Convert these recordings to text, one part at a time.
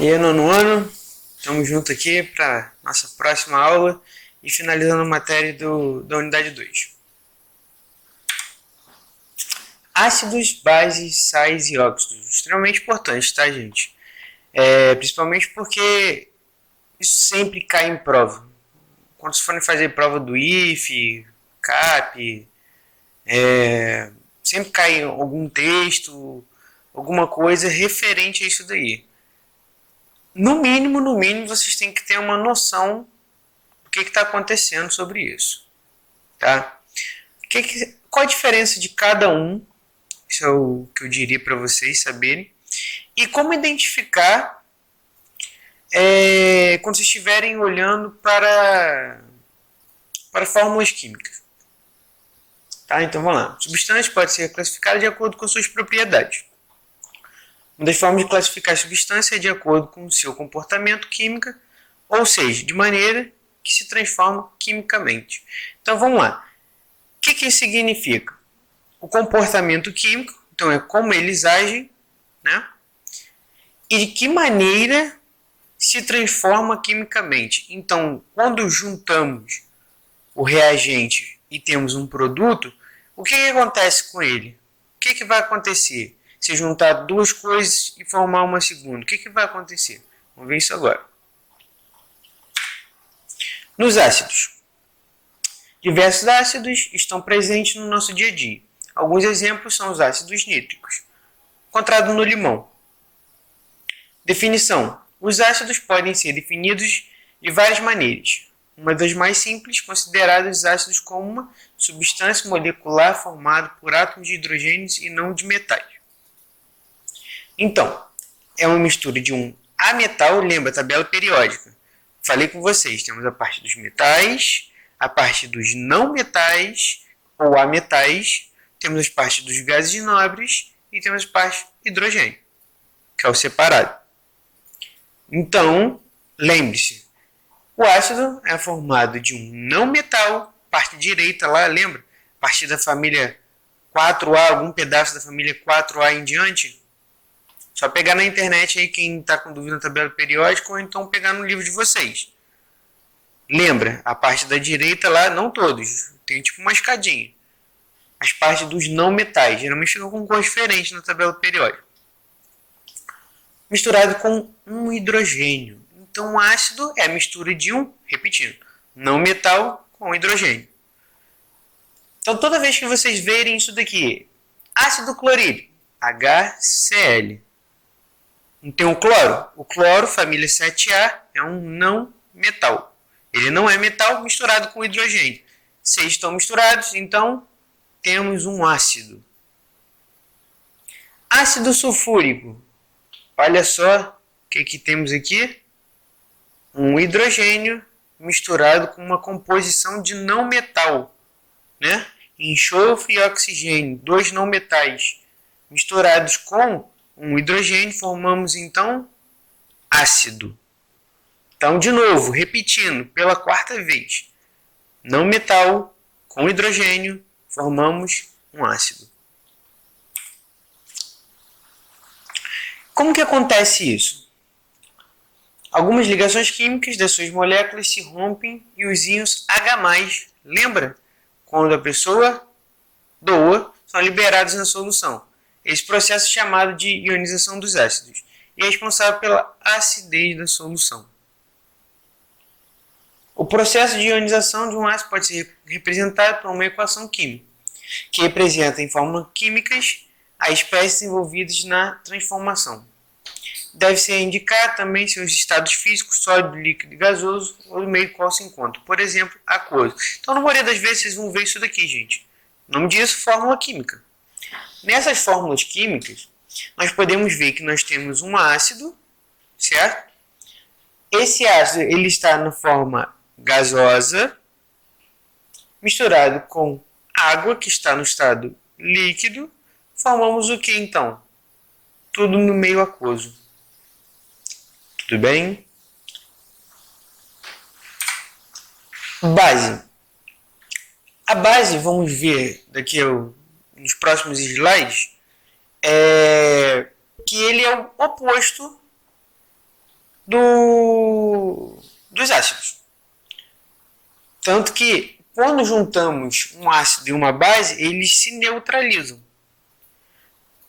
E aí, nono ano, estamos juntos aqui para nossa próxima aula e finalizando a matéria da unidade 2. Ácidos, bases, sais e óxidos. Extremamente importante, tá, gente? Principalmente porque isso sempre cai em prova. Quando vocês forem fazer prova do IF, CAP, sempre cai algum texto, alguma coisa referente a isso daí. No mínimo, vocês têm que ter uma noção do que está acontecendo sobre isso. Tá? Qual a diferença de cada um? Isso é o que eu diria para vocês saberem. E como identificar quando vocês estiverem olhando para fórmulas químicas. Tá? Então vamos lá. Substância pode ser classificada de acordo com suas propriedades. Uma das formas de classificar a substância é de acordo com o seu comportamento químico, ou seja, de maneira que se transforma quimicamente. Então vamos lá. O que isso significa? O comportamento químico, então é como eles agem, né? E de que maneira se transforma quimicamente. Então, quando juntamos o reagente e temos um produto, o que acontece com ele? O que vai acontecer? Se juntar duas coisas e formar uma segunda, o que vai acontecer? Vamos ver isso agora. Nos ácidos. Diversos ácidos estão presentes no nosso dia a dia. Alguns exemplos são os ácidos nítricos, encontrado no limão. Definição. Os ácidos podem ser definidos de várias maneiras. Uma das mais simples, consideradas os ácidos como uma substância molecular formada por átomos de hidrogênios e não de metais. Então, é uma mistura de um ametal, lembra a tabela periódica. Falei com vocês, temos a parte dos metais, a parte dos não metais ou ametais, temos as partes dos gases nobres e temos a parte hidrogênio, que é o separado. Então, lembre-se, o ácido é formado de um não metal, parte direita lá, lembra? A partir da família 4A, algum pedaço da família 4A em diante. Só pegar na internet aí quem está com dúvida na tabela periódica ou então pegar no livro de vocês. Lembra, a parte da direita lá, não todos, tem tipo uma escadinha. As partes dos não metais, geralmente ficam com cor diferente na tabela periódica. Misturado com um hidrogênio. Então o ácido é a mistura de repetindo, não metal com hidrogênio. Então toda vez que vocês verem isso daqui, ácido clorídrico, HCl. Não tem o cloro? O cloro, família 7A, é um não metal. Ele não é metal misturado com hidrogênio. Se estão misturados, então temos um ácido. Ácido sulfúrico. Olha só o que temos aqui. Um hidrogênio misturado com uma composição de não metal. Né? Enxofre e oxigênio, dois não metais misturados com um hidrogênio, formamos então ácido. Então, de novo, repetindo pela quarta vez. Não metal com hidrogênio, formamos um ácido. Como que acontece isso? Algumas ligações químicas das suas moléculas se rompem e os íons H+, lembra? Quando a pessoa doa, são liberados na solução. Esse processo é chamado de ionização dos ácidos e é responsável pela acidez da solução. O processo de ionização de um ácido pode ser representado por uma equação química, que representa em fórmulas químicas as espécies envolvidas na transformação. Deve-se indicar também seus estados físicos, sólido, líquido e gasoso, ou no meio qual se encontra. Por exemplo, aquoso. Então, na maioria das vezes, vocês vão ver isso daqui, gente. O nome disso, fórmula química. Nessas fórmulas químicas, nós podemos ver que nós temos um ácido, certo? Esse ácido ele está na forma gasosa, misturado com água, que está no estado líquido. Formamos o que então? Tudo no meio aquoso. Tudo bem? Base. A base, vamos ver daqui nos próximos slides, que ele é o oposto dos ácidos. Tanto que, quando juntamos um ácido e uma base, eles se neutralizam.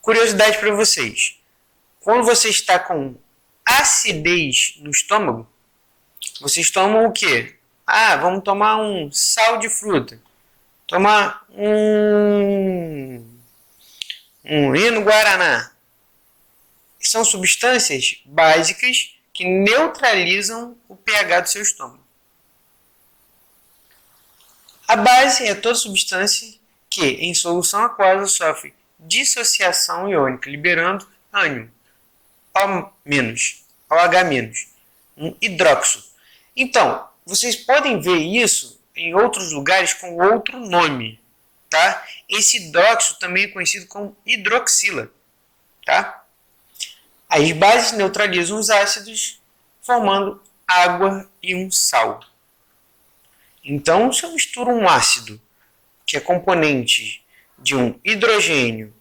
Curiosidade para vocês. Quando você está com acidez no estômago, vocês tomam o quê? Ah, vamos tomar um sal de fruta. Tomar um Hino Guaraná. São substâncias básicas que neutralizam o pH do seu estômago. A base é toda substância que, em solução aquosa, sofre dissociação iônica, liberando ânion, OH-, um hidróxido. Então, vocês podem ver isso em outros lugares com outro nome, tá? Esse hidróxido também é conhecido como hidroxila, tá? As bases neutralizam os ácidos, formando água e um sal. Então, se eu misturo um ácido, que é componente de um hidrogênio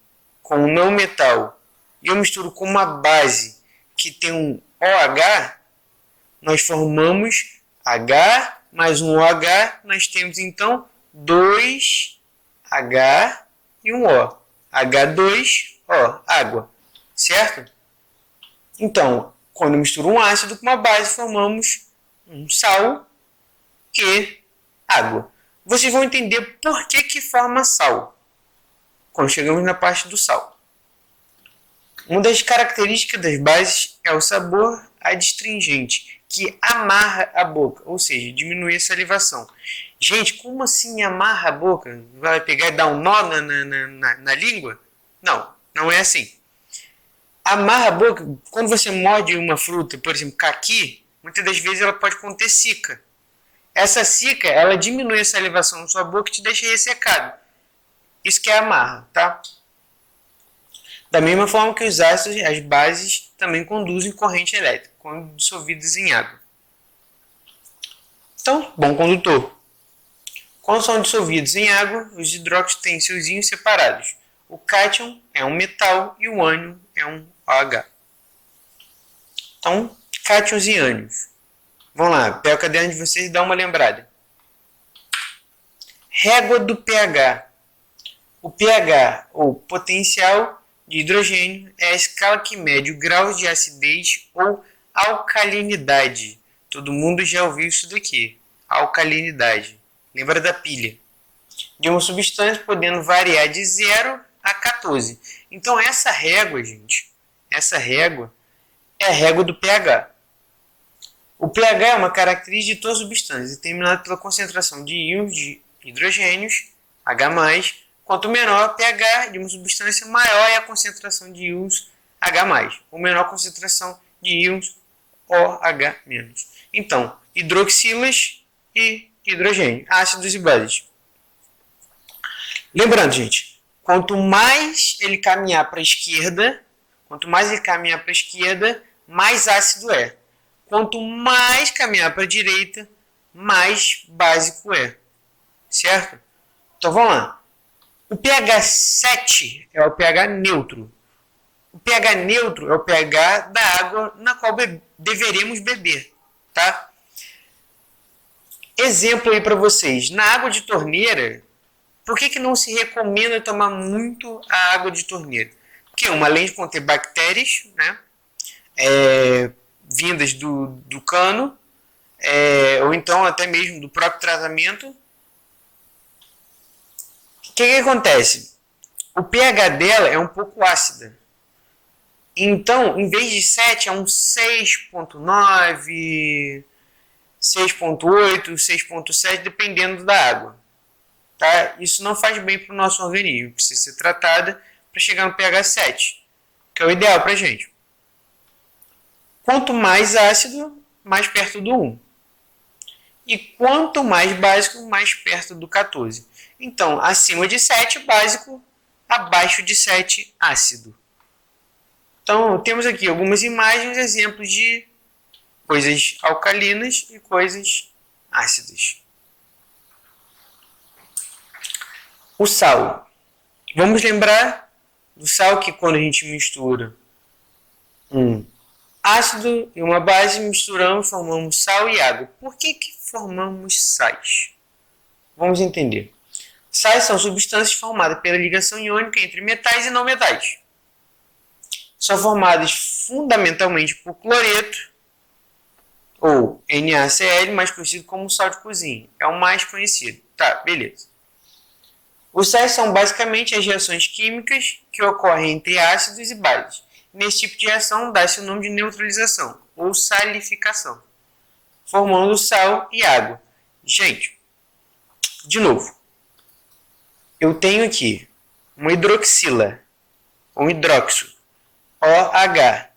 com um não metal, e eu misturo com uma base que tem um OH, nós formamos H mais um OH, nós temos então 2H e um O. H2O, água, certo? Então, quando eu misturo um ácido com uma base, formamos um sal e água. Vocês vão entender por que forma sal quando chegamos na parte do sal. Uma das características das bases é o sabor adstringente, que amarra a boca, ou seja, diminui a salivação. Gente, como assim amarra a boca? Vai pegar e dar um nó na língua? Não, não é assim. Amarra a boca, quando você morde uma fruta, por exemplo, caqui, muitas das vezes ela pode conter cica. Essa cica, ela diminui a salivação na sua boca e te deixa ressecado. Isso que é amarra, tá? Da mesma forma que os ácidos, as bases, também conduzem corrente elétrica, quando dissolvidos em água. Então, bom condutor. Quando são dissolvidos em água, os hidróxidos têm seus íons separados. O cátion é um metal e o ânion é um OH. Então, cátions e ânions. Vamos lá, pega o caderno de vocês e dá uma lembrada. Régua do pH. O pH, ou potencial de hidrogênio, é a escala que mede o grau de acidez ou alcalinidade. Todo mundo já ouviu isso daqui. Alcalinidade. Lembra da pilha? De uma substância podendo variar de 0 a 14. Então essa régua, gente, essa régua é a régua do pH. O pH é uma característica de toda substância, determinada pela concentração de íons de hidrogênios, H+. Quanto menor o pH de uma substância, maior é a concentração de íons H+, ou menor a concentração de íons OH-. Então, hidroxilas e hidrogênio, ácidos e bases. Lembrando, gente, quanto mais ele caminhar para a esquerda, mais ácido é. Quanto mais caminhar para a direita, mais básico é. Certo? Então vamos lá. O pH 7 é o pH neutro. O pH neutro é o pH da água na qual deveremos beber. Tá? Exemplo aí para vocês. Na água de torneira, por que não se recomenda tomar muito a água de torneira? Porque além de conter bactérias, né, vindas do cano, ou então até mesmo do próprio tratamento, o que acontece? O pH dela é um pouco ácida. Então, em vez de 7, é um 6,9, 6,8, 6,7, dependendo da água. Tá? Isso não faz bem para o nosso organismo. Precisa ser tratada para chegar no pH 7, que é o ideal para a gente. Quanto mais ácido, mais perto do 1. E quanto mais básico, mais perto do 14. Então, acima de 7, básico, abaixo de 7, ácido. Então, temos aqui algumas imagens, exemplos de coisas alcalinas e coisas ácidas. O sal. Vamos lembrar do sal que quando a gente mistura um Ácido e uma base misturamos, formamos sal e água. Por que formamos sais? Vamos entender. Sais são substâncias formadas pela ligação iônica entre metais e não metais. São formadas fundamentalmente por cloreto, ou NaCl, mais conhecido como sal de cozinha. É o mais conhecido. Tá, beleza. Os sais são basicamente as reações químicas que ocorrem entre ácidos e bases. Nesse tipo de reação dá-se o nome de neutralização, ou salificação, formando sal e água. Gente, de novo, eu tenho aqui uma hidroxila, um hidróxido, OH.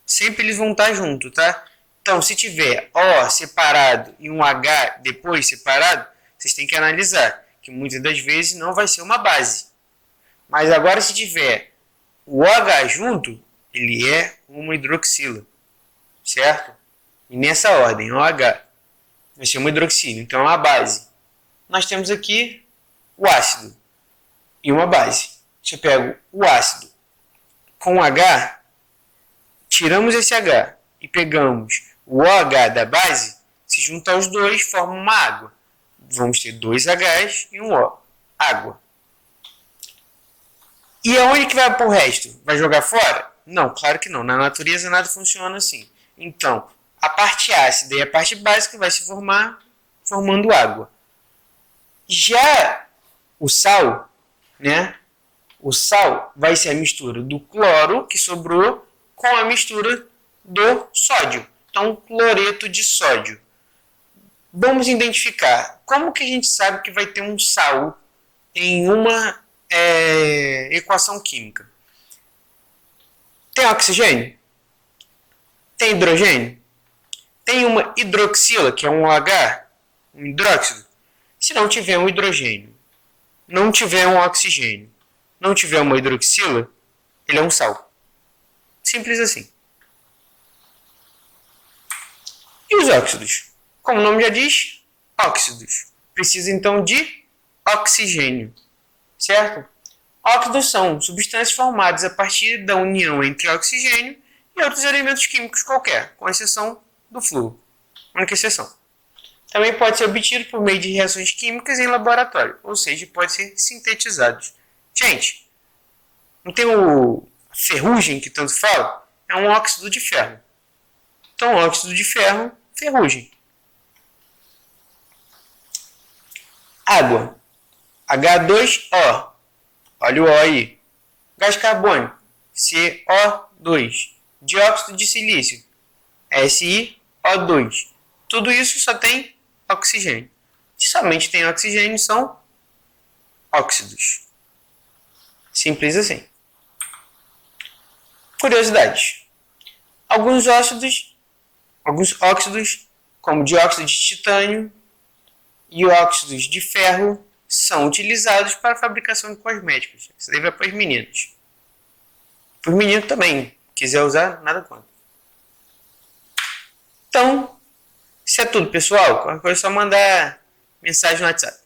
Sempre eles vão estar juntos, tá? Então, se tiver O separado e um H depois separado, vocês têm que analisar, que muitas das vezes não vai ser uma base. Mas agora, se tiver o OH junto, ele é uma hidroxila, certo? E nessa ordem, OH vai ser uma hidroxila, então é uma base. Nós temos aqui o ácido e uma base. Se eu pego o ácido com H, tiramos esse H e pegamos o OH da base, se juntar os dois, forma uma água. Vamos ter dois Hs e um O. Água. E aonde que vai para o resto? Vai jogar fora? Não, claro que não. Na natureza nada funciona assim. Então, a parte ácida e a parte básica vai se formar formando água. Já o sal, né? O sal vai ser a mistura do cloro que sobrou com a mistura do sódio. Então, cloreto de sódio. Vamos identificar como que a gente sabe que vai ter um sal em uma equação química. Tem oxigênio? Tem hidrogênio? Tem uma hidroxila, que é um OH, um hidróxido? Se não tiver um hidrogênio, não tiver um oxigênio, não tiver uma hidroxila, ele é um sal. Simples assim. E os óxidos? Como o nome já diz, óxidos. Precisa então de oxigênio, certo? Óxidos são substâncias formadas a partir da união entre oxigênio e outros elementos químicos qualquer, com exceção do flúor. Única exceção. Também pode ser obtido por meio de reações químicas em laboratório, ou seja, pode ser sintetizados. Gente, não tem o ferrugem que tanto fala? É um óxido de ferro. Então, óxido de ferro, ferrugem. Água. H2O. Olha o O aí. Gás carbônico. CO2. Dióxido de silício. SiO2. Tudo isso só tem oxigênio. Se somente tem oxigênio, são óxidos. Simples assim. Curiosidades. Alguns óxidos, como dióxido de titânio e óxidos de ferro, são utilizados para a fabricação de cosméticos. Isso daí vai para os meninos. Para os meninos também. Quiser usar, nada contra. Então, isso é tudo, pessoal. Qualquer coisa é só mandar mensagem no WhatsApp.